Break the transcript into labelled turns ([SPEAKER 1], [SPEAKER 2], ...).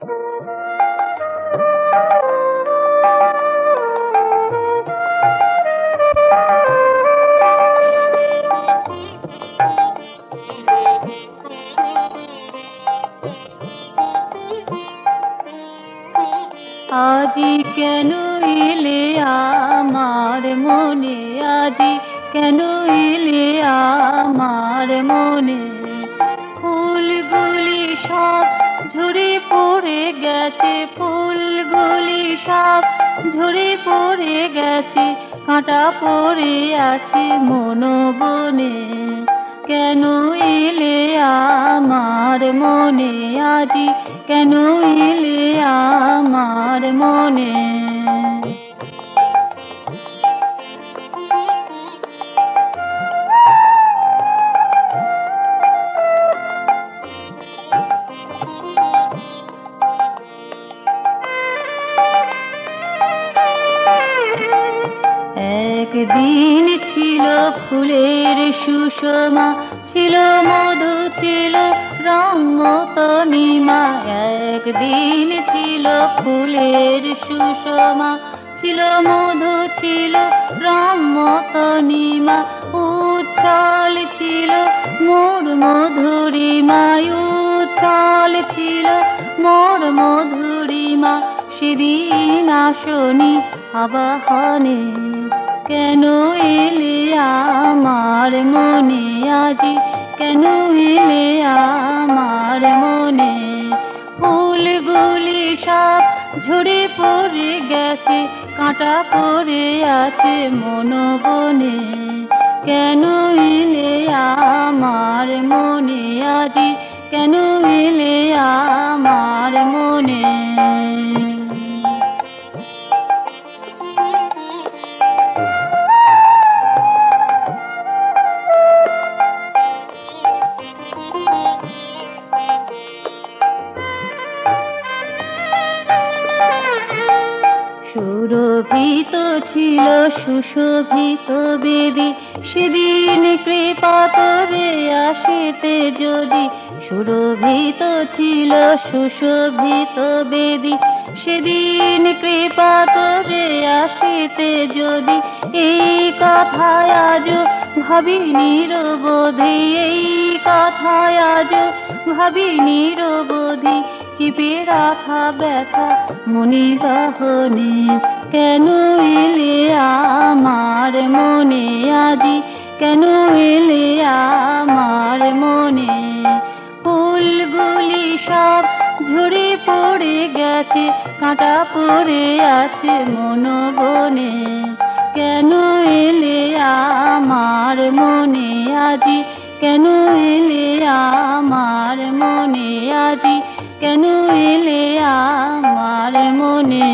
[SPEAKER 1] আজি কেন এলে আমার মনে, আজি কেন এলে আমার মনে, ফুলগুলি সব ঝরে পড়ে গেছে, ফুলগুলি সব ঝরে পড়ে গেছে, কাঁটা পড়ে আছে মন বনে। কেন এলে আমার মনে, আজি কেন এলে আমার মনে। একদিন ছিল ফুলের সুষমা, ছিল মধু, ছিল রঙতনিমা। একদিন ছিল ফুলের সুষমা, ছিল মধু, ছিল রঙতনিমা। উচ্ছল ছিল মোর মধুরিমা, উচ্ছল ছিল মোর মধুরিমা। সেদিন আসনি আবাহনে, কেন এলে আমার মনে, আজি কেন এলে আমার মনে। ফুলগুলি সব ঝরে পড়ে গেছে, কাঁটা পড়ে আছে মন বনে। কেন এলে আমার মনে, আজি কেন এলে আমার মনে। সুরভিত ছিল সুশোভিত বেদী, সেদিন কৃপা তোরে আসিতে যদি। সুরভিত ছিল সুশোভিত বেদী, সেদিন কৃপা তোরে আসিতে যদি। এই কথায় আজ ভাবি নিরবধি, এই কথায় আজ ভাবি নিরবধি। চিপে রাখা ব্যথা মনে গহনে, কেন এলে আমার মনে, আজি কেন এলে আমার মনে। ফুলগুলি সব ঝরে পড়ে গেছে, কাঁটা পড়ে আছে মন বনে। কেন এলে আমার মনে, আজি কেন এলে আমার মনে, আজি কেন এলে আমার মনে।